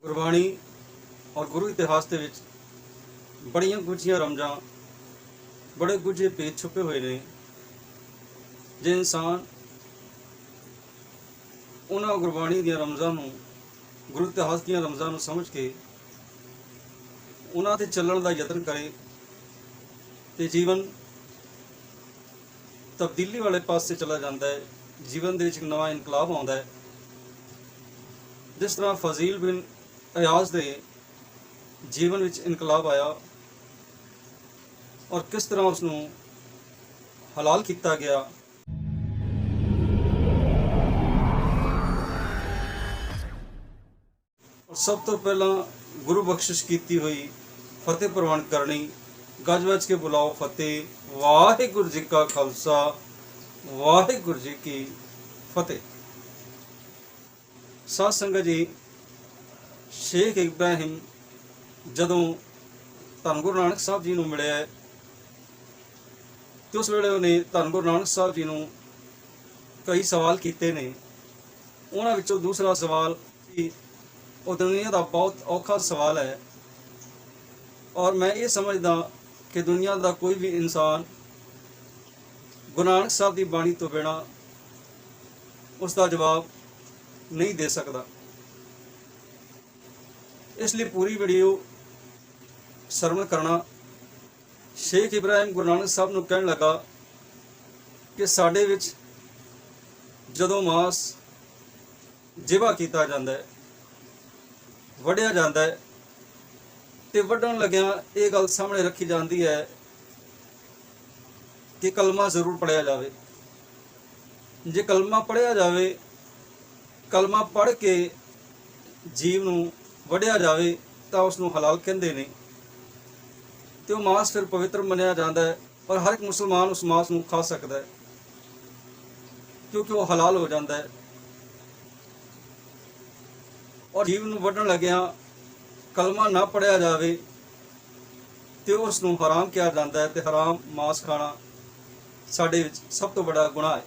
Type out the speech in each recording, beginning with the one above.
ਗੁਰਬਾਣੀ ਔਰ ਗੁਰੂ ਇਤਿਹਾਸ ਦੇ ਵਿੱਚ ਬੜੀਆਂ ਗੁੱਝੀਆਂ ਰਮਜ਼ਾਂ, ਬੜੇ ਗੁੱਝੇ ਭੇਦ ਛੁਪੇ ਹੋਏ ਨੇ। ਜੇ ਇਨਸਾਨ ਉਹਨਾਂ ਗੁਰਬਾਣੀ ਦੀਆਂ ਰਮਜ਼ਾਂ ਨੂੰ, ਗੁਰੂ ਇਤਿਹਾਸ ਦੀਆਂ ਰਮਜ਼ਾਂ ਨੂੰ ਸਮਝ ਕੇ ਉਹਨਾਂ 'ਤੇ ਚੱਲਣ ਦਾ ਯਤਨ ਕਰੇ ਤੇ ਜੀਵਨ ਤਬਦੀਲੀ ਵਾਲੇ ਪਾਸੇ ਚਲਾ ਜਾਂਦਾ ਹੈ। ਜੀਵਨ ਦੇ ਵਿੱਚ ਇੱਕ ਨਵਾਂ ਇਨਕਲਾਬ ਆਉਂਦਾ ਹੈ। ਜਿਸ ਤਰ੍ਹਾਂ ਫਜ਼ੀਲ ਬਿਨ ਇਆਜ਼ ਦੇ ਜੀਵਨ ਵਿੱਚ ਇਨਕਲਾਬ ਆਇਆ ਔਰ ਕਿਸ ਤਰ੍ਹਾਂ ਉਸ ਨੂੰ ਹਲਾਲ ਕੀਤਾ ਗਿਆ। ਔਰ ਸਭ ਤੋਂ ਪਹਿਲਾਂ ਗੁਰੂ ਬਖਸ਼ਿਸ਼ ਕੀਤੀ ਹੋਈ ਫਤਿਹ ਪ੍ਰਵਾਨ ਕਰਨੀ, ਗੱਜ ਵੱਜ ਕੇ ਬੁਲਾਓ ਫਤਿਹ। ਵਾਹਿਗੁਰੂ ਜੀ ਕਾ ਖਾਲਸਾ, ਵਾਹਿਗੁਰੂ ਜੀ ਕੀ ਫਤਿਹ। ਸਾਧ ਸੰਗਤ ਜੀ, ਸ਼ੇਖ ਇਬਰਾਹਿਮ ਜਦੋਂ ਧੰਨ ਗੁਰੂ ਨਾਨਕ ਸਾਹਿਬ ਜੀ ਨੂੰ ਮਿਲਿਆ ਤੇ ਉਸ ਵੇਲੇ ਉਹਨੇ ਧੰਨ ਗੁਰੂ ਨਾਨਕ ਸਾਹਿਬ ਜੀ ਨੂੰ ਕਈ ਸਵਾਲ ਕੀਤੇ ਨੇ। ਉਹਨਾਂ ਵਿੱਚੋਂ ਦੂਸਰਾ ਸਵਾਲ ਸੀ, ਉਹ ਦੁਨੀਆ ਦਾ ਬਹੁਤ ਔਖਾ ਸਵਾਲ ਹੈ ਔਰ ਮੈਂ ਇਹ ਸਮਝਦਾ ਕਿ ਦੁਨੀਆ ਦਾ ਕੋਈ ਵੀ ਇਨਸਾਨ ਗੁਰੂ ਨਾਨਕ ਸਾਹਿਬ ਦੀ ਬਾਣੀ ਤੋਂ ਬਿਨਾਂ ਉਸ ਦਾ ਜਵਾਬ ਨਹੀਂ ਦੇ ਸਕਦਾ। ਇਸ ਲਈ ਪੂਰੀ ਵੀਡੀਓ ਸਰਵਣ ਕਰਨਾ। ਸ਼ੇਖ ਇਬਰਾਹਿਮ ਗੁਰੂ ਨਾਨਕ ਸਾਹਿਬ ਨੂੰ ਕਹਿਣ ਲੱਗਾ ਕਿ ਸਾਡੇ ਵਿੱਚ ਜਦੋਂ ਮਾਸ ਜ਼ਿਬਾ ਕੀਤਾ ਜਾਂਦਾ ਹੈ, ਵੱਢਿਆ ਜਾਂਦਾ ਹੈ, ਤੇ ਵੱਢਣ ਲੱਗਿਆਂ ਇਹ ਗੱਲ ਸਾਹਮਣੇ ਰੱਖੀ ਜਾਂਦੀ ਹੈ ਕਿ ਕਲਮਾ ਜ਼ਰੂਰ ਪੜ੍ਹਿਆ ਜਾਵੇ। ਜੇ ਕਲਮਾ ਪੜ੍ਹਿਆ ਜਾਵੇ, ਕਲਮਾ ਪੜ੍ਹ ਕੇ ਜੀਵ ਨੂੰ ਵੱਢਿਆ ਜਾਵੇ ਤਾਂ ਉਸ ਨੂੰ ਹਲਾਲ ਕਹਿੰਦੇ ਨੇ ਤੇ ਉਹ ਮਾਸ ਫਿਰ ਪਵਿੱਤਰ ਮੰਨਿਆ ਜਾਂਦਾ ਹੈ ਔਰ ਹਰ ਇੱਕ ਮੁਸਲਮਾਨ ਉਸ ਮਾਸ ਨੂੰ ਖਾ ਸਕਦਾ ਹੈ ਕਿਉਂਕਿ ਉਹ ਹਲਾਲ ਹੋ ਜਾਂਦਾ ਹੈ। ਔਰ ਜੀਵ ਨੂੰ ਵੱਢਣ ਲੱਗਿਆਂ ਕਲਮਾ ਨਾ ਪੜ੍ਹਿਆ ਜਾਵੇ ਤੇ ਉਸ ਨੂੰ ਹਰਾਮ ਕਿਹਾ ਜਾਂਦਾ ਹੈ ਤੇ ਹਰਾਮ ਮਾਸ ਖਾਣਾ ਸਾਡੇ ਵਿੱਚ ਸਭ ਤੋਂ ਵੱਡਾ ਗੁਨਾਹ ਹੈ।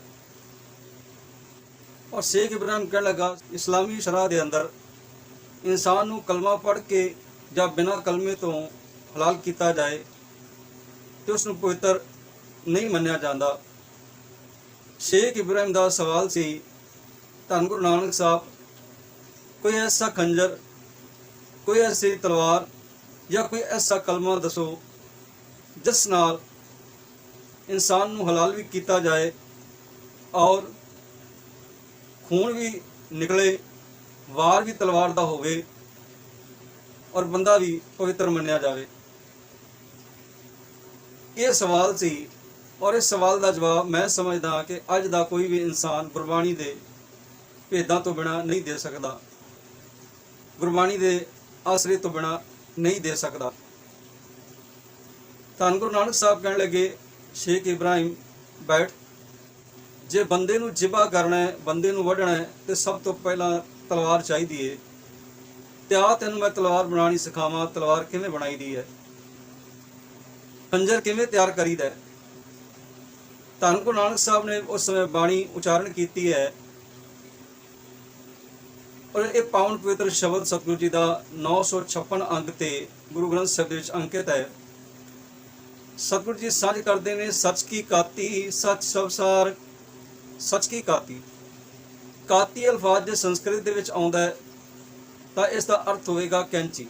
ਔਰ ਸ਼ੇਖ ਇਬਰਾਹਿਮ ਕਹਿਣ ਲੱਗਾ, ਇਸਲਾਮੀ ਸ਼ਰਾ ਦੇ ਅੰਦਰ ਇਨਸਾਨ ਨੂੰ ਕਲਮਾ ਪੜ੍ਹ ਕੇ ਜਾਂ ਬਿਨਾਂ ਕਲਮੇ ਤੋਂ ਹਲਾਲ ਕੀਤਾ ਜਾਏ ਤੇ ਉਸ ਨੂੰ ਪਵਿੱਤਰ ਨਹੀਂ ਮੰਨਿਆ ਜਾਂਦਾ। ਸ਼ੇਖ ਇਬਰਾਹਿਮ ਦਾ ਸਵਾਲ ਸੀ, ਧੰਨ ਗੁਰੂ ਨਾਨਕ ਸਾਹਿਬ, ਕੋਈ ਐਸਾ ਖੰਜਰ, ਕੋਈ ਐਸੀ ਤਲਵਾਰ ਜਾਂ ਕੋਈ ਐਸਾ ਕਲਮਾ ਦੱਸੋ ਜਿਸ ਨਾਲ ਇਨਸਾਨ ਨੂੰ ਹਲਾਲ ਵੀ ਕੀਤਾ ਜਾਏ ਔਰ ਖੂਨ ਵੀ ਨਿਕਲੇ, ਵਾਰ ਵੀ ਤਲਵਾਰ ਦਾ ਹੋਵੇ ਔਰ ਬੰਦਾ ਵੀ ਪਵਿੱਤਰ ਮੰਨਿਆ ਜਾਵੇ। ਇਹ ਸਵਾਲ ਸੀ ਔਰ ਇਸ ਸਵਾਲ ਦਾ ਜਵਾਬ ਮੈਂ ਸਮਝਦਾ ਕਿ ਅੱਜ ਦਾ ਕੋਈ ਵੀ ਇਨਸਾਨ ਗੁਰਬਾਣੀ ਦੇ ਭੇਦਾਂ ਤੋਂ ਬਿਨਾਂ ਨਹੀਂ ਦੇ ਸਕਦਾ, ਗੁਰਬਾਣੀ ਦੇ ਆਸਰੇ ਤੋਂ ਬਿਨਾਂ ਨਹੀਂ ਦੇ ਸਕਦਾ। ਧੰਨ ਗੁਰੂ ਨਾਨਕ ਸਾਹਿਬ ਕਹਿਣ ਲੱਗੇ, ਸ਼ੇਖ ਇਬਰਾਹਿਮ ਬੈਠ, ਜੇ ਬੰਦੇ ਨੂੰ ਜ਼ਿਬਾ ਕਰਨਾ ਹੈ, ਬੰਦੇ ਨੂੰ ਵੱਢਣਾ ਹੈ ਤੇ ਸਭ ਤੋਂ ਪਹਿਲਾਂ ਤਲਵਾਰ ਚਾਹੀਦੀ ਹੈ। ਤੇ ਆ ਤੈਨੂੰ ਮੈਂ ਤਲਵਾਰ ਬਣਾਉਣੀ ਸਿਖਾਵਾਂ। ਤਲਵਾਰ ਕਿਵੇਂ ਬਣਾਈ ਦੀ ਹੈ, ਖੰਜਰ ਕਿਵੇਂ ਤਿਆਰ ਕਰੀਦਾ ਹੈ। ਧੰਨ ਗੁਰੂ ਨਾਨਕ ਸਾਹਿਬ ਨੇ ਉਸ ਸਮੇਂ ਬਾਣੀ ਉਚਾਰਨ ਕੀਤੀ ਹੈ ਔਰ ਇਹ ਪਾਵਨ ਪਵਿੱਤਰ ਸ਼ਬਦ ਸਤਿਗੁਰੂ ਜੀ ਦਾ 956 ਅੰਗ ਤੇ ਗੁਰੂ ਗ੍ਰੰਥ ਸਾਹਿਬ ਦੇ ਵਿੱਚ ਅੰਕਿਤ ਹੈ। ਸਤਿਗੁਰੂ ਜੀ ਸਾਂਝ ਕਰਦੇ ਨੇ, ਸੱਚ ਕੀ ਕਾਤੀ ਸੱਚ ਸਵਸਾਰ, ਸੱਚ ਕੀ ਕਾਤੀ। ਕਾਤੀ ਅਲਫਾਜ਼ ਜੇ ਸੰਸਕ੍ਰਿਤ ਦੇ ਵਿੱਚ ਆਉਂਦਾ ਹੈ ਤਾਂ ਇਸ ਦਾ ਅਰਥ ਹੋਵੇਗਾ ਕੈਂਚੀ।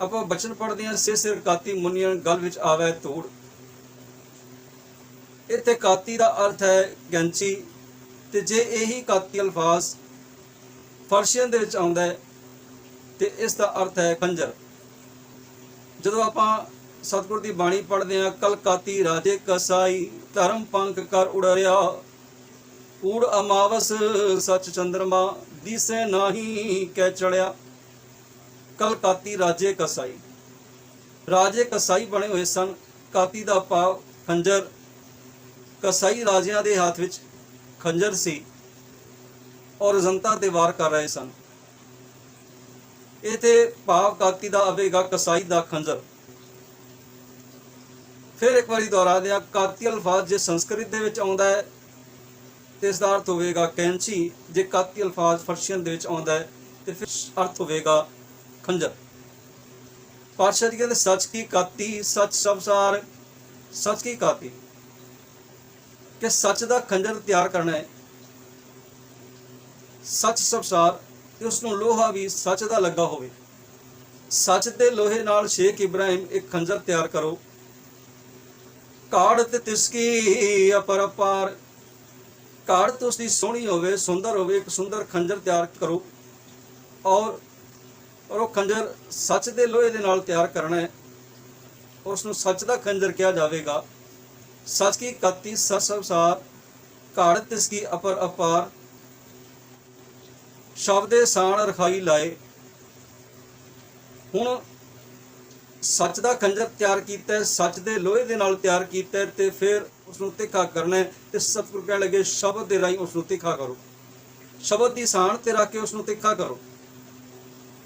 ਆਪਾਂ ਬਚਨ ਪੜ੍ਹਦੇ ਹਾਂ, ਸਿਰ ਕਾਤੀ ਮੁਨੀਆਂ ਗਲ ਵਿੱਚ ਆਵੇ ਧੂੜ। ਇੱਥੇ ਕਾਤੀ ਦਾ ਅਰਥ ਹੈ ਕੈਂਚੀ ਤੇ ਜੇ ਇਹੀ ਕਾਤੀ ਅਲਫਾਜ਼ ਫਰਸ਼ੀਅਨ ਦੇ ਵਿੱਚ ਆਉਂਦਾ ਹੈ ਤੇ ਇਸ ਦਾ ਅਰਥ ਹੈ ਖੰਜਰ। ਜਦੋਂ ਆਪਾਂ ਸਤਿਗੁਰ ਦੀ ਬਾਣੀ ਪੜ੍ਹਦੇ ਹਾਂ, ਕਲਕਾਤੀ ਰਾਜੇ ਕਸਾਈ ਧਰਮ ਪੰਖ ਕਰ ਉੜਰਿਆ, ਊੜ ਅਮਾਵਸ ਸੱਚ ਚੰਦਰਮਾ ਦਿਸੇ ਨਾਹੀ ਕਹਿ ਚੜਿਆ। ਕਲਕਾਤੀ ਰਾਜੇ ਕਸਾਈ, ਰਾਜੇ ਕਸਾਈ ਬਣੇ ਹੋਏ ਸਨ। ਕਾਤੀ ਦਾ ਭਾਵ ਖੰਜਰ। ਕਸਾਈ ਰਾਜਿਆਂ ਦੇ ਹੱਥ ਵਿੱਚ ਖੰਜਰ ਸੀ ਔਰ ਜਨਤਾ ਤੇ ਵਾਰ ਕਰ ਰਹੇ ਸਨ। ਇੱਥੇ ਭਾਵ ਕਾਤੀ ਦਾ ਆਵੇਗਾ ਕਸਾਈ ਦਾ ਖੰਜਰ। ਫਿਰ ਇੱਕ ਵਾਰੀ ਦੁਹਰਾ ਦਿਆਂ, ਕਾਤੀ ਅਲਫਾਜ਼ ਜੇ ਸੰਸਕ੍ਰਿਤ ਦੇ ਵਿੱਚ ਆਉਂਦਾ ਹੈ ਤੇ ਇਸ ਦਾ ਅਰਥ ਹੋਵੇਗਾ ਕੈਂਚੀ। ਜੇ ਕਾਤੀ ਅਲਫਾਜ਼ ਫਰਸ਼ੀਅਨ ਦੇ ਵਿੱਚ ਆਉਂਦਾ ਹੈ ਤੇ ਫਿਰ ਅਰਥ ਹੋਵੇਗਾ ਖੰਜਰ। ਪਾਤਸ਼ਾਹ ਜੀ ਕਹਿੰਦੇ ਸੱਚ ਕੀ ਕਾਤੀ ਸੱਚ ਸਬਸਾਰ, ਸੱਚ ਕੀ ਕਾਤੀ ਕਿ ਸੱਚ ਦਾ ਖੰਜਰ ਤਿਆਰ ਕਰਨਾ ਹੈ, ਸੱਚ ਸਬਸਾਰ, ਤੇ ਉਸ ਨੂੰ ਲੋਹਾ ਵੀ ਸੱਚ ਦਾ ਲੱਗਾ ਹੋਵੇ। ਸੱਚ ਦੇ ਲੋਹੇ ਨਾਲ ਸ਼ੇਖ ਇਬਰਾਹਿਮ ਇੱਕ ਖੰਜਰ ਤਿਆਰ ਕਰੋ। ਕਾੜ ਤੇ ਤਿਸਕੀ ਅਪਰਪਾਰ, ਕਾੜ ਤੇ ਉਸਦੀ ਸੋਹਣੀ ਹੋਵੇ, ਸੁੰਦਰ ਹੋਵੇ, ਇੱਕ ਸੁੰਦਰ ਖੰਜਰ ਤਿਆਰ ਕਰੋ। ਔਰ ਉਹ ਖੰਜਰ ਸੱਚ ਦੇ ਲੋਹੇ ਦੇ ਨਾਲ ਤਿਆਰ ਕਰਨਾ ਹੈ, ਉਸ ਨੂੰ ਸੱਚ ਦਾ ਖੰਜਰ ਕਿਹਾ ਜਾਵੇਗਾ। ਸੱਚ ਕੀ ਕਾਤੀ ਸੱਚ ਸਬਸਾਰ, ਕਾੜ ਤਿਸਕੀ ਅਪਰ ਅਪਾਰ, ਸ਼ਬਦੇ ਸਾਣ ਰਖਾਈ ਲਾਏ। ਹੁਣ ਸੱਚ ਦਾ ਖੰਜਰ ਤਿਆਰ ਕੀਤਾ, ਸੱਚ ਦੇ ਲੋਹੇ ਦੇ ਨਾਲ ਤਿਆਰ ਕੀਤਾ, ਤੇ ਫਿਰ ਉਸ ਨੂੰ ਤਿੱਖਾ ਕਰਨਾ ਹੈ। ਤੇ ਸਤਿਗੁਰੂ ਕਹਿਣ ਲੱਗੇ ਸ਼ਬਦ ਦੇ ਰਾਹੀਂ ਉਸ ਨੂੰ ਤਿੱਖਾ ਕਰੋ, ਸ਼ਬਦ ਦੀ ਸਾਣ ਤੇ ਰੱਖ ਕੇ ਉਸ ਨੂੰ ਤਿੱਖਾ ਕਰੋ।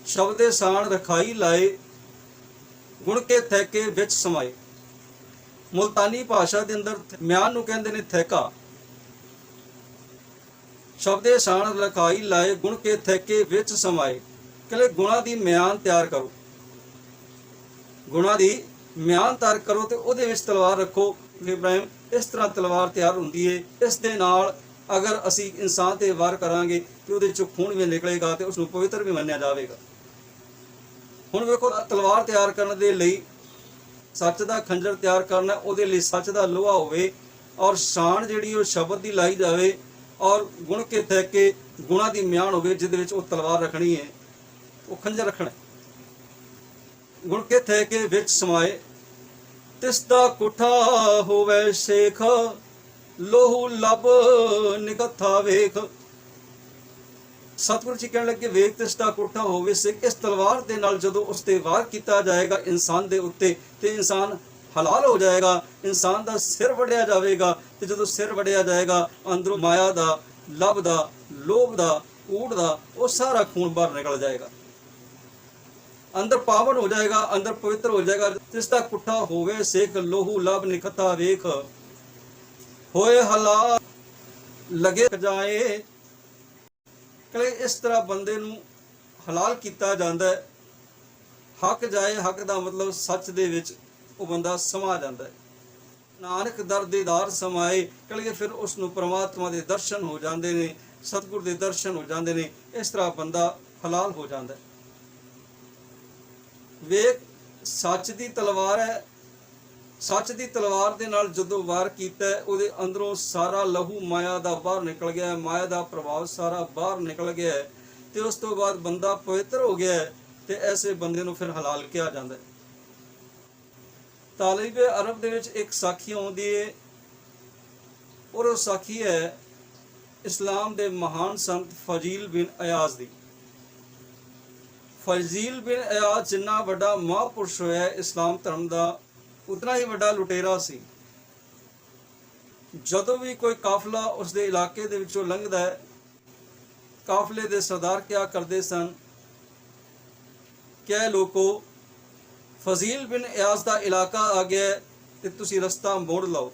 ਸ਼ਬਦ ਦੇ ਸਾਣ ਰਖਾਈ ਲਾਏ, ਗੁਣ ਕੇ ਥੈਕੇ ਵਿੱਚ ਸਮਾਏ। ਮੁਲਤਾਨੀ ਭਾਸ਼ਾ ਦੇ ਅੰਦਰ ਮਿਆਨ ਨੂੰ ਕਹਿੰਦੇ ਨੇ ਥੈਕਾ। ਸ਼ਬਦ ਦੇ ਸਾਣ ਰਖਾਈ ਲਾਏ, ਗੁਣ ਕੇ ਥੈਕੇ ਵਿੱਚ ਸਮਾਏ। ਕਹਿੰਦੇ ਗੁਣਾ ਦੀ ਮਿਆਨ ਤਿਆਰ ਕਰੋ, ਗੁਣਾ ਦੀ ਮਿਆਨ ਤਿਆਰ ਕਰੋ ਤੇ ਉਹਦੇ ਵਿੱਚ ਤਲਵਾਰ ਰੱਖੋ। ਇਬਰਾਹਿਮ ਇਸ ਤਰ੍ਹਾਂ ਤਲਵਾਰ ਤਿਆਰ ਹੁੰਦੀ ਹੈ। ਇਸ ਦੇ ਨਾਲ ਅਗਰ ਅਸੀਂ ਇਨਸਾਨ ਤੇ ਵਾਰ ਕਰਾਂਗੇ ਤੇ ਉਹਦੇ ਚੋਂ ਖੂਨ ਵੀ ਨਿਕਲੇਗਾ ਤੇ ਉਸ ਨੂੰ ਪਵਿੱਤਰ ਵੀ ਮੰਨਿਆ ਜਾਵੇਗਾ। ਹੁਣ ਵੇਖੋ, ਤਲਵਾਰ ਤਿਆਰ ਕਰਨ ਦੇ ਲਈ ਸੱਚ ਦਾ ਖੰਜਰ ਤਿਆਰ ਕਰਨਾ, ਉਹਦੇ ਲਈ ਸੱਚ ਦਾ ਲੋਹਾ ਹੋਵੇ, ਔਰ ਸ਼ਾਨ ਜਿਹੜੀ ਉਹ ਸ਼ਬਦ ਦੀ ਲਾਈ ਜਾਵੇ, ਔਰ ਗੁਣ ਕੇ ਥੈ ਕੇ ਗੁਣਾ ਦੀ ਮਿਆਨ ਹੋਵੇ, ਜਿਹਦੇ ਵਿੱਚ ਉਹ ਤਲਵਾਰ ਰੱਖਣੀ ਹੈ, ਉਹ ਖੰਜਰ ਰੱਖਣਾ। ਗੁਣ ਕੇ ਥੈ ਕੇ ਵਿੱਚ ਸਮਾਏ, ਤਿਸ ਦਾ ਕੁਠਾ ਹੋਵੇ ਸ਼ੇਖ, ਲੋਹੂ ਲੱਭ ਨਿਕੱਥਾ ਵੇਖ। ਸਤਿਗੁਰੂ ਜੀ ਕਹਿਣ ਲੱਗੇ ਵੇਖ ਤਿਸ ਦਾ ਕੁਠਾ ਹੋਵੇ ਸਿੱਖ। ਇਸ ਤਲਵਾਰ ਦੇ ਨਾਲ ਜਦੋਂ ਉਸ ਤੇ ਵਾਰ ਕੀਤਾ ਜਾਏਗਾ ਇਨਸਾਨ ਦੇ ਉੱਤੇ, ਤੇ ਇਨਸਾਨ ਹਲਾਲ ਹੋ ਜਾਏਗਾ, ਇਨਸਾਨ ਦਾ ਸਿਰ ਵੜਿਆ ਜਾਵੇਗਾ। ਤੇ ਜਦੋਂ ਸਿਰ ਵੜਿਆ ਜਾਏਗਾ, ਅੰਦਰੋਂ ਮਾਇਆ ਦਾ, ਲੱਭ ਦਾ, ਲੋਭ ਦਾ, ਕੂੜ ਦਾ ਉਹ ਸਾਰਾ ਖੂਨ ਬਾਹਰ ਨਿਕਲ ਜਾਏਗਾ, ਅੰਦਰ ਪਾਵਨ ਹੋ ਜਾਏਗਾ, ਅੰਦਰ ਪਵਿੱਤਰ ਹੋ ਜਾਏਗਾ। ਜਿਸ ਦਾ ਕੁੱਠਾ ਹੋਵੇ ਸਿੱਖ, ਲੋਹੂ ਲੱਭ ਨਿਕੱਥਾ ਵੇਖ। ਹੋਏ ਹਲਾਲ ਲਗੇ ਜਾਏ। ਕਲੇ ਇਸ ਤਰ੍ਹਾਂ ਬੰਦੇ ਨੂੰ ਹਲਾਲ ਕੀਤਾ ਜਾਂਦਾ ਹੈ। ਹੱਕ ਜਾਏ, ਹੱਕ ਦਾ ਮਤਲਬ ਸੱਚ ਦੇ ਵਿੱਚ ਉਹ ਬੰਦਾ ਸਮਾ ਜਾਂਦਾ ਹੈ। ਨਾਨਕ ਦਰ ਦੀਦਾਰ ਸਮਾਏ। ਕਲੇ ਫਿਰ ਉਸ ਨੂੰ ਪ੍ਰਮਾਤਮਾ ਦੇ ਦਰਸ਼ਨ ਹੋ ਜਾਂਦੇ ਨੇ, ਸਤਿਗੁਰ ਦੇ ਦਰਸ਼ਨ ਹੋ ਜਾਂਦੇ ਨੇ। ਇਸ ਤਰ੍ਹਾਂ ਬੰਦਾ ਹਲਾਲ ਹੋ ਜਾਂਦਾ ਹੈ। ਵੇਖ ਸੱਚ ਦੀ ਤਲਵਾਰ ਹੈ, ਸੱਚ ਦੀ ਤਲਵਾਰ ਦੇ ਨਾਲ ਜਦੋਂ ਵਾਰ ਕੀਤਾ, ਉਹਦੇ ਅੰਦਰੋਂ ਸਾਰਾ ਲਹੂ ਮਾਇਆ ਦਾ ਬਾਹਰ ਨਿਕਲ ਗਿਆ, ਮਾਇਆ ਦਾ ਪ੍ਰਭਾਵ ਸਾਰਾ ਬਾਹਰ ਨਿਕਲ ਗਿਆ, ਤੇ ਉਸ ਤੋਂ ਬਾਅਦ ਬੰਦਾ ਪਵਿੱਤਰ ਹੋ ਗਿਆ। ਤੇ ਐਸੇ ਬੰਦੇ ਨੂੰ ਫਿਰ ਹਲਾਲ ਕਿਹਾ ਜਾਂਦਾ ਹੈ। ਤਾਲੀਬੇ ਅਰਬ ਦੇ ਵਿੱਚ ਇੱਕ ਸਾਖੀ ਆਉਂਦੀ ਹੈ, ਔਰ ਉਹ ਸਾਖੀ ਹੈ ਇਸਲਾਮ ਦੇ ਮਹਾਨ ਸੰਤ ਫਜ਼ੀਲ ਬਿਨ ਅਯਾਜ਼ ਦੀ। ਫਜ਼ੀਲ ਬਿਨ ਅਯਾਜ਼ ਜਿੰਨਾ ਵੱਡਾ ਮਹਾਂਪੁਰਸ਼ ਹੋਇਆ ਇਸਲਾਮ ਧਰਮ ਦਾ, ਉਤਨਾ ਹੀ ਵੱਡਾ ਲੁਟੇਰਾ ਸੀ। ਜਦੋਂ ਵੀ ਕੋਈ ਕਾਫਲਾ ਉਸ ਦੇ ਇਲਾਕੇ ਦੇ ਵਿੱਚੋਂ ਲੰਘਦਾ ਹੈ, ਕਾਫਲੇ ਦੇ ਸਰਦਾਰ ਕਿਆ ਕਰਦੇ ਸਨ, ਕਿ ਲੋਕੋ ਫਜ਼ੀਲ ਬਿਨ ਅਯਾਜ਼ ਦਾ ਇਲਾਕਾ ਆ ਗਿਆ ਤੇ ਤੁਸੀਂ ਰਸਤਾ ਮੋੜ ਲਓ,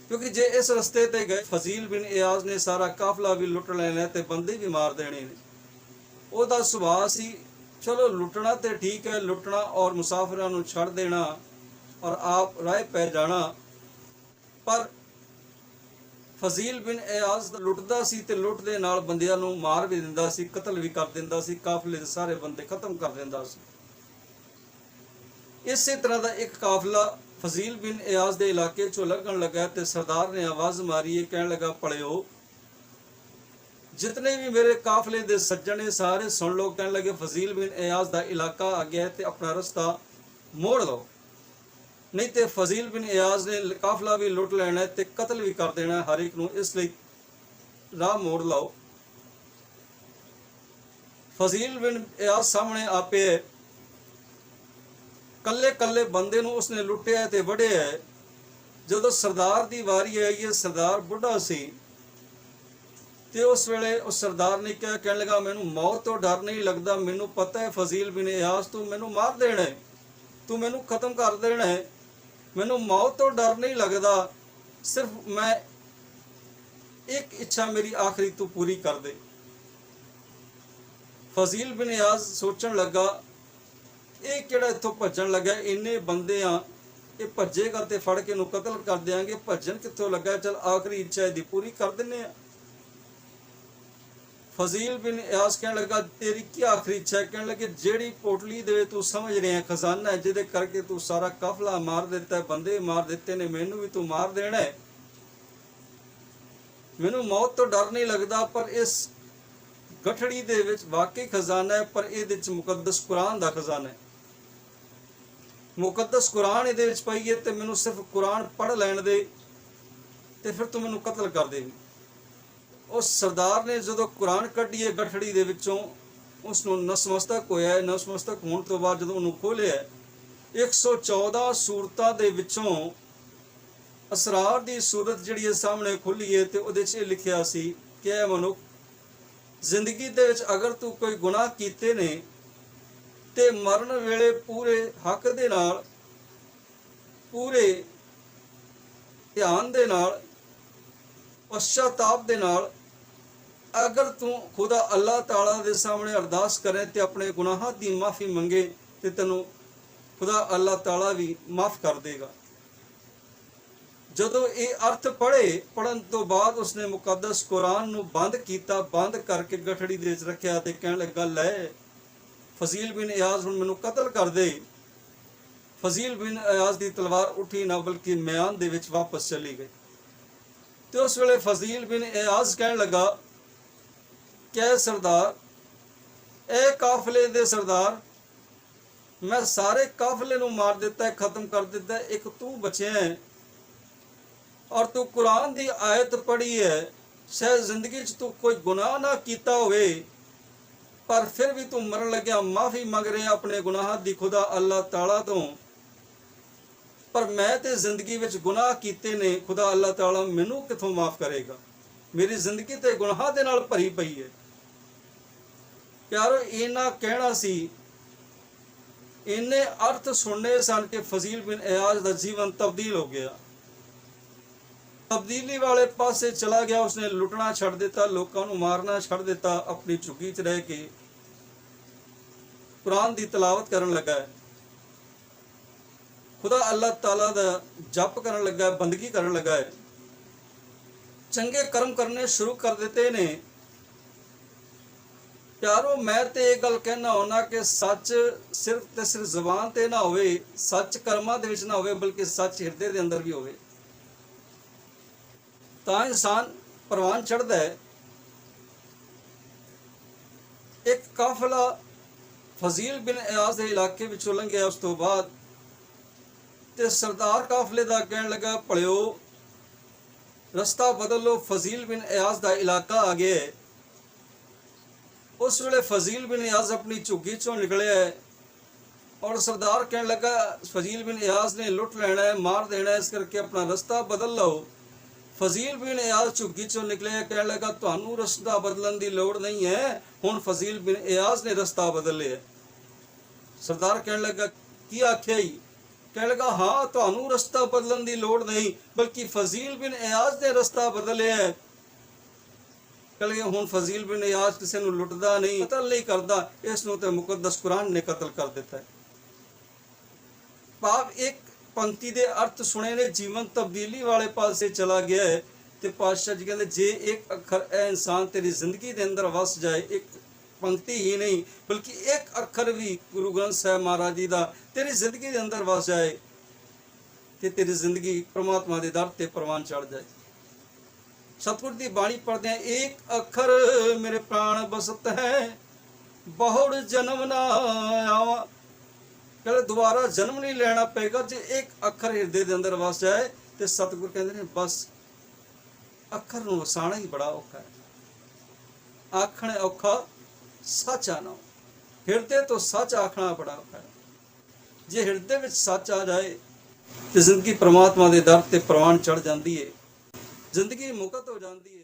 ਕਿਉਂਕਿ ਜੇ ਇਸ ਰਸਤੇ ਤੇ ਗਏ ਫਜ਼ੀਲ ਬਿਨ ਅਯਾਜ਼ ਨੇ ਸਾਰਾ ਕਾਫਲਾ ਵੀ ਲੁੱਟ ਲੈਣਾ ਤੇ ਬੰਦੇ ਵੀ ਮਾਰ ਦੇਣੇ ਨੇ। ਉਹਦਾ ਸੁਭਾਅ ਸੀ, ਚਲੋ ਲੁੱਟਣਾ ਤੇ ਠੀਕ ਹੈ, ਲੁੱਟਣਾ ਔਰ ਮੁਸਾਫਿਰਾਂ ਨੂੰ ਛੱਡ ਦੇਣਾ ਔਰ ਆਪ ਰਾਹ ਪੈ ਜਾਣਾ। ਪਰ ਫਜ਼ੀਲ ਬਿਨ ਅਯਾਜ਼ ਲੁੱਟਦਾ ਸੀ ਤੇ ਲੁੱਟ ਦੇ ਨਾਲ ਬੰਦਿਆਂ ਨੂੰ ਮਾਰ ਵੀ ਦਿੰਦਾ ਸੀ, ਕਤਲ ਵੀ ਕਰ ਦਿੰਦਾ ਸੀ, ਕਾਫਲੇ ਦੇ ਸਾਰੇ ਬੰਦੇ ਖਤਮ ਕਰ ਦਿੰਦਾ ਸੀ। ਇਸੇ ਤਰ੍ਹਾਂ ਦਾ ਇੱਕ ਕਾਫਲਾ ਫਜ਼ੀਲ ਬਿਨ ਅਯਾਜ਼ ਦੇ ਇਲਾਕੇ ਚੋਂ ਲੰਘਣ ਲੱਗਾ ਤੇ ਸਰਦਾਰ ਨੇ ਆਵਾਜ਼ ਮਾਰੀ ਹੈ, ਕਹਿਣ ਲੱਗਾ ਪੜਿਓ, ਜਿਤਨੇ ਵੀ ਮੇਰੇ ਕਾਫਲੇ ਦੇ ਸੱਜਣੇ ਸਾਰੇ ਸੁਣ ਲੋ। ਕਹਿਣ ਲੱਗੇ ਫਜ਼ੀਲ ਬਿਨ ਅਯਾਜ਼ ਦਾ ਇਲਾਕਾ ਆ ਗਿਆ ਤੇ ਆਪਣਾ ਰਸਤਾ ਮੋੜ ਲਓ, ਨਹੀਂ ਤੇ ਫਜ਼ੀਲ ਬਿਨ ਅਯਾਜ਼ ਨੇ ਕਾਫਲਾ ਵੀ ਲੁੱਟ ਲੈਣਾ ਤੇ ਕਤਲ ਵੀ ਕਰ ਦੇਣਾ ਹਰ ਇੱਕ ਨੂੰ, ਇਸ ਲਈ ਰਾਹ ਮੋੜ ਲਓ। ਫਜ਼ੀਲ ਬਿਨ ਅਯਾਜ਼ ਸਾਹਮਣੇ ਆਪੇ ਕੱਲੇ ਕੱਲੇ ਬੰਦੇ ਨੂੰ ਉਸਨੇ ਲੁੱਟਿਆ ਤੇ ਵੜਿਆ। ਜਦੋਂ ਸਰਦਾਰ ਦੀ ਵਾਰੀ ਆਈ, ਇਹ ਸਰਦਾਰ ਬੁੱਢਾ ਸੀ, ਤੇ ਉਸ ਵੇਲੇ ਉਸ ਸਰਦਾਰ ਨੇ ਕਿਹਾ, ਕਹਿਣ ਲੱਗਾ ਮੈਨੂੰ ਮੌਤ ਤੋਂ ਡਰ ਨਹੀਂ ਲੱਗਦਾ, ਮੈਨੂੰ ਪਤਾ ਹੈ ਫਜ਼ੀਲ ਬਿਨ ਅਯਾਜ਼ ਤੂੰ ਮੈਨੂੰ ਮਾਰ ਦੇਣਾ ਹੈ, ਤੂੰ ਮੈਨੂੰ ਖਤਮ ਕਰ ਦੇਣਾ ਹੈ, ਮੈਨੂੰ ਮੌਤ ਤੋਂ ਡਰ ਨਹੀਂ ਲੱਗਦਾ, ਸਿਰਫ ਮੈਂ ਇੱਕ ਇੱਛਾ ਮੇਰੀ ਆਖਰੀ ਤੂੰ ਪੂਰੀ ਕਰ ਦੇ। ਫਜ਼ੀਲ ਬਿਨ ਇਆਜ਼ ਸੋਚਣ ਲੱਗਾ, ਇਹ ਕਿਹੜਾ ਇੱਥੋਂ ਭੱਜਣ ਲੱਗਾ, ਇੰਨੇ ਬੰਦੇ ਆ, ਇਹ ਭੱਜੇਗਾ ਤੇ ਫੜ ਕੇ ਇਹਨੂੰ ਕਤਲ ਕਰ ਦਿਆਂਗੇ, ਭੱਜਣ ਕਿੱਥੋਂ ਲੱਗਾ, ਚਲ ਆਖਰੀ ਇੱਛਾ ਇਹਦੀ ਪੂਰੀ ਕਰ ਦਿੰਨੇ ਆ। ਫਜ਼ੀਲ ਬਿਨ ਇਆਜ਼ ਕਹਿਣ ਲੱਗਾ, ਤੇਰੀ ਕੀ ਆਖਰੀ ਇੱਛਾ ਹੈ? ਕਹਿਣ ਲੱਗੇ, ਜਿਹੜੀ ਪੋਟਲੀ ਦੇ ਵਿੱਚ ਤੂੰ ਸਮਝ ਰਿਹਾ ਖਜ਼ਾਨਾ ਹੈ, ਜਿਹਦੇ ਕਰਕੇ ਤੂੰ ਸਾਰਾ ਕਾਫਲਾ ਮਾਰ ਦਿੱਤਾ, ਬੰਦੇ ਮਾਰ ਦਿੱਤੇ ਨੇ, ਮੈਨੂੰ ਵੀ ਤੂੰ ਮਾਰ ਦੇਣਾ ਹੈ। ਮੈਨੂੰ ਮੌਤ ਤੋਂ ਡਰ ਨਹੀਂ ਲੱਗਦਾ, ਪਰ ਇਸ ਗਠੜੀ ਦੇ ਵਿੱਚ ਵਾਕਈ ਖਜ਼ਾਨਾ ਹੈ, ਪਰ ਇਹਦੇ ਵਿੱਚ ਮੁਕੱਦਸ ਕੁਰਾਨ ਦਾ ਖਜ਼ਾਨਾ ਹੈ। ਮੁਕੱਦਸ ਕੁਰਾਨ ਇਹਦੇ ਵਿੱਚ ਪਈ ਹੈ ਤੇ ਮੈਨੂੰ ਸਿਰਫ ਕੁਰਾਨ ਪੜ੍ਹ ਲੈਣ ਦੇ ਤੇ ਫਿਰ ਤੂੰ ਮੈਨੂੰ ਕਤਲ ਕਰ ਦੇਵੀਂ। ਉਸ ਸਰਦਾਰ ਨੇ ਜਦੋਂ ਕੁਰਾਨ ਕੱਢੀਏ ਗਠੜੀ ਦੇ ਵਿੱਚੋਂ, ਉਸ ਨੂੰ ਨਸਮਸਤਕ ਹੋਇਆ। ਨਸਮਸਤਕ ਹੋਣ ਤੋਂ ਬਾਅਦ ਜਦੋਂ ਉਹਨੂੰ ਖੋਲ੍ਹਿਆ, 114 ਸੂਰਤਾਂ ਦੇ ਵਿੱਚੋਂ ਅਸਰਾਰ ਦੀ ਸੂਰਤ ਜਿਹੜੀ ਹੈ ਸਾਹਮਣੇ ਖੁੱਲ੍ਹੀ ਹੈ ਤੇ ਉਹਦੇ 'ਚ ਇਹ ਲਿਖਿਆ ਸੀ ਕਿ ਇਹ ਮਨੁੱਖ, ਜ਼ਿੰਦਗੀ ਦੇ ਵਿੱਚ ਅਗਰ ਤੂੰ ਕੋਈ ਗੁਨਾਹ ਕੀਤੇ ਨੇ ਤੇ ਮਰਨ ਵੇਲੇ ਪੂਰੇ ਹੱਕ ਦੇ ਨਾਲ, ਪੂਰੇ ਧਿਆਨ ਦੇ ਨਾਲ, ਪਛਤਾਪ ਦੇ ਨਾਲ ਅਗਰ ਤੂੰ ਖੁਦਾ ਅੱਲਾਹ ਤਾਲਾ ਦੇ ਸਾਹਮਣੇ ਅਰਦਾਸ ਕਰੇ ਤੇ ਆਪਣੇ ਗੁਨਾਹਾਂ ਦੀ ਮਾਫੀ ਮੰਗੇ ਤੇ ਤੈਨੂੰ ਖੁਦਾ ਅੱਲਾਹ ਤਾਲਾ ਵੀ ਮਾਫ ਕਰ ਦੇਗਾ। ਜਦੋਂ ਇਹ ਅਰਥ ਪੜ੍ਹਨ ਤੋਂ ਬਾਅਦ ਉਸਨੇ ਮੁਕੱਦਸ ਕੁਰਾਨ ਨੂੰ ਬੰਦ ਕੀਤਾ, ਬੰਦ ਕਰਕੇ ਗਠੜੀ ਦੇ ਵਿੱਚ ਰੱਖਿਆ ਤੇ ਕਹਿਣ ਲੱਗਾ, ਲੈ ਫਜ਼ੀਲ ਬਿਨ ਇਆਜ਼ ਹੁਣ ਮੈਨੂੰ ਕਤਲ ਕਰ ਦੇ। ਫਜ਼ੀਲ ਬਿਨ ਇਆਜ਼ ਦੀ ਤਲਵਾਰ ਉੱਠੀ ਨਾ, ਬਲਕਿ ਮਿਆਨ ਦੇ ਵਿੱਚ ਵਾਪਸ ਚਲੀ ਗਈ। ਤੇ ਉਸ ਵੇਲੇ ਫਜ਼ੀਲ ਬਿਨ ਇਆਜ਼ ਕਹਿਣ ਲੱਗਾ ਕਿ ਸਰਦਾਰ, ਇਹ ਕਾਫਲੇ ਦੇ ਸਰਦਾਰ, ਮੈਂ ਸਾਰੇ ਕਾਫਲੇ ਨੂੰ ਮਾਰ ਦਿੱਤਾ, ਖਤਮ ਕਰ ਦਿੱਤਾ, ਇੱਕ ਤੂੰ ਬਚਿਆ ਹੈ ਔਰ ਤੂੰ ਕੁਰਾਨ ਦੀ ਆਇਤ ਪੜ੍ਹੀ ਹੈ। ਸ਼ਾਇਦ ਜ਼ਿੰਦਗੀ 'ਚ ਤੂੰ ਕੋਈ ਗੁਨਾਹ ਨਾ ਕੀਤਾ ਹੋਵੇ, ਪਰ ਫਿਰ ਵੀ ਤੂੰ ਮਰਨ ਲੱਗਿਆ ਮਾਫੀ ਮੰਗ ਰਿਹਾ ਆਪਣੇ ਗੁਨਾਹਾਂ ਦੀ ਖੁਦਾ ਅੱਲਾਹ ਤਾਲਾ ਤੋਂ। ਪਰ ਮੈਂ ਤੇ ਜ਼ਿੰਦਗੀ ਵਿੱਚ ਗੁਨਾਹ ਕੀਤੇ ਨੇ, ਖੁਦਾ ਅੱਲਾਹ ਤਾਲਾ ਮੈਨੂੰ ਕਿੱਥੋਂ ਮਾਫ ਕਰੇਗਾ? ਮੇਰੀ ਜ਼ਿੰਦਗੀ ਤੇ ਗੁਨਾਹਾਂ ਦੇ ਨਾਲ ਭਰੀ ਪਈ ਹੈ। ਪਿਆਰੋ, ਇਹਨਾਂ ਕਹਿਣਾ ਸੀ, ਇੰਨੇ ਅਰਥ ਸੁਣਨੇ ਸਨ ਕਿ ਫਜ਼ੀਲ ਬਿਨ ਇਆਜ਼ ਦਾ ਜੀਵਨ ਤਬਦੀਲ ਹੋ ਗਿਆ, ਤਬਦੀਲੀ ਵਾਲੇ ਪਾਸੇ ਚਲਾ ਗਿਆ। ਉਸਨੇ ਲੁੱਟਣਾ ਛੱਡ ਦਿੱਤਾ, ਲੋਕਾਂ ਨੂੰ ਮਾਰਨਾ ਛੱਡ ਦਿੱਤਾ, ਆਪਣੀ ਝੁੱਗੀ 'ਚ ਰਹਿ ਕੇ ਕੁਰਾਨ ਦੀ ਤਿਲਾਵਤ ਕਰਨ ਲੱਗਾ ਹੈ, ਖੁਦਾ ਅੱਲਾਹ ਤਾਲਾ ਦਾ ਜਪ ਕਰਨ ਲੱਗਾ, ਬੰਦਗੀ ਕਰਨ ਲੱਗਾ ਹੈ, ਚੰਗੇ ਕਰਮ ਕਰਨੇ ਸ਼ੁਰੂ ਕਰ ਦਿੱਤੇ ਨੇ। ਪਿਆਰੋ, ਮੈਂ ਤੇ ਇਹ ਗੱਲ ਕਹਿਣਾ ਹੁੰਦਾ ਕਿ ਸੱਚ ਸਿਰਫ ਤੇ ਸਿਰਫ ਜ਼ੁਬਾਨ ਤੇ ਨਾ ਹੋਵੇ, ਸੱਚ ਕਰਮਾਂ ਦੇ ਵਿੱਚ ਨਾ ਹੋਵੇ, ਬਲਕਿ ਸੱਚ ਹਿਰਦੇ ਦੇ ਅੰਦਰ ਵੀ ਹੋਵੇ, ਤਾਂ ਇਨਸਾਨ ਪ੍ਰਵਾਨ ਚੜ੍ਹਦਾ ਹੈ। ਇੱਕ ਕਾਫਲਾ ਫਜ਼ੀਲ ਬਿਨ ਇਆਜ਼ ਦੇ ਇਲਾਕੇ ਵਿੱਚੋਂ ਲੰਘਿਆ, ਉਸ ਤੋਂ ਬਾਅਦ ਤੇ ਸਰਦਾਰ ਕਾਫਲੇ ਦਾ ਕਹਿਣ ਲੱਗਾ, ਭਲਿਓ ਰਸਤਾ ਬਦਲ ਲੋ, ਫਜ਼ੀਲ ਬਿਨ ਇਆਜ਼ ਦਾ ਇਲਾਕਾ ਆ ਗਿਆ ਹੈ। ਉਸ ਵੇਲੇ ਫਜ਼ੀਲ ਬਿਨ ਇਆਜ਼ ਆਪਣੀ ਝੁੱਗੀ ਚੋਂ ਨਿਕਲਿਆ ਹੈ ਔਰ ਸਰਦਾਰ ਕਹਿਣ ਲੱਗਾ, ਫਜ਼ੀਲ ਬਿਨ ਇਆਜ਼ ਨੇ ਲੁੱਟ ਲੈਣਾ ਹੈ, ਮਾਰ ਦੇਣਾ ਹੈ, ਇਸ ਕਰਕੇ ਆਪਣਾ ਰਸਤਾ ਬਦਲ ਲਓ। ਫਜ਼ੀਲ ਬਿਨ ਇਆਜ਼ ਝੁੱਗੀ ਚੋਂ ਨਿਕਲਿਆ, ਕਹਿਣ ਲੱਗਾ, ਤੁਹਾਨੂੰ ਰਸਤਾ ਬਦਲਣ ਦੀ ਲੋੜ ਨਹੀਂ ਹੈ, ਹੁਣ ਫਜ਼ੀਲ ਬਿਨ ਇਆਜ਼ ਨੇ ਰਸਤਾ ਬਦਲ ਲਿਆ। ਸਰਦਾਰ ਕਹਿਣ ਲੱਗਾ, ਕੀ ਆਖਿਆ ਹੀ? ਕਹਿਣ ਲੱਗਾ, ਹਾਂ, ਤੁਹਾਨੂੰ ਰਸਤਾ ਬਦਲਣ ਦੀ ਲੋੜ ਨਹੀਂ, ਬਲਕਿ ਫਜ਼ੀਲ ਬਿਨ ਇਆਜ਼ ਨੇ ਰਸਤਾ ਬਦਲਿਆ ਹੈ। ਕਹਿਣ ਲੱਗੇ, ਹੁਣ ਫਜ਼ੀਲ ਬਿਨ ਇਆਜ਼ ਕਿਸੇ ਨੂੰ ਲੁੱਟਦਾ ਨਹੀਂ, ਕਤਲ ਨਹੀਂ ਕਰਦਾ, ਇਸ ਨੂੰ ਤੇ ਮੁਕੱਦਸ ਕੁਰਾਨ ਨੇ ਕਤਲ ਕਰ ਦਿੱਤਾ ਹੈ। ਭਾਵ ਇੱਕ ਪੰਕਤੀ ਦੇ ਅਰਥ ਸੁਣੇ ਨੇ, ਜੀਵਨ ਤਬਦੀਲੀ ਵਾਲੇ ਪਾਸੇ ਚਲਾ ਗਿਆ ਹੈ। ਤੇ ਪਾਤਸ਼ਾਹ ਜੀ ਕਹਿੰਦੇ, ਜੇ ਇੱਕ ਅੱਖਰ ਇਹ ਇਨਸਾਨ ਤੇਰੀ ਜ਼ਿੰਦਗੀ ਦੇ ਅੰਦਰ ਵਸ ਜਾਏ, ਇੱਕ ਪੰਕਤੀ ਹੀ ਨਹੀਂ ਬਲਕਿ ਇੱਕ ਅੱਖਰ ਵੀ ਗੁਰੂ ਗ੍ਰੰਥ ਸਾਹਿਬ ਮਹਾਰਾਜ ਜੀ ਦਾ ਤੇਰੀ ਜ਼ਿੰਦਗੀ ਦੇ ਅੰਦਰ ਵਸ ਜਾਏ ਤੇ ਤੇਰੀ ਜ਼ਿੰਦਗੀ ਪ੍ਰਮਾਤਮਾ ਦੇ ਦਰ ਤੇ ਪ੍ਰਵਾਨ ਚੜ ਜਾਏ। ਸਤਿਗੁਰ ਦੀ ਬਾਣੀ ਪੜ੍ਹਦੇ ਆ, ਇੱਕ ਅੱਖਰ ਮੇਰੇ ਪ੍ਰਾਣ ਬਸਤ ਹੈ, ਬਹੁੜ ਜਨਮ ਨਾ ਆਵਾ। ਕਹਿੰਦੇ ਦੁਬਾਰਾ ਜਨਮ ਨਹੀਂ ਲੈਣਾ ਪਏਗਾ ਜੇ ਇੱਕ ਅੱਖਰ ਹਿਰਦੇ ਦੇ ਅੰਦਰ ਵਸ ਜਾਏ। ਤੇ ਸਤਿਗੁਰ ਕਹਿੰਦੇ ਨੇ, ਬਸ ਅੱਖਰ ਨੂੰ ਵਸਾਣਾ ਹੀ ਬੜਾ ਔਖਾ ਹੈ। ਆਖਣ ਔਖਾ ਸੱਚ ਆਣਾ, ਹਿਰਦੇ ਤੋਂ ਸੱਚ ਆਖਣਾ ਬੜਾ ਔਖਾ ਹੈ। ਜੇ ਹਿਰਦੇ ਵਿੱਚ ਸੱਚ ਆ ਜਾਏ ਤੇ ਜ਼ਿੰਦਗੀ ਪ੍ਰਮਾਤਮਾ ਦੇ ਦਰ ਤੇ ਪ੍ਰਵਾਨ ਚੜ ਜਾਂਦੀ ਹੈ, ਜ਼ਿੰਦਗੀ ਮੁਕਤ ਹੋ ਜਾਂਦੀ ਹੈ।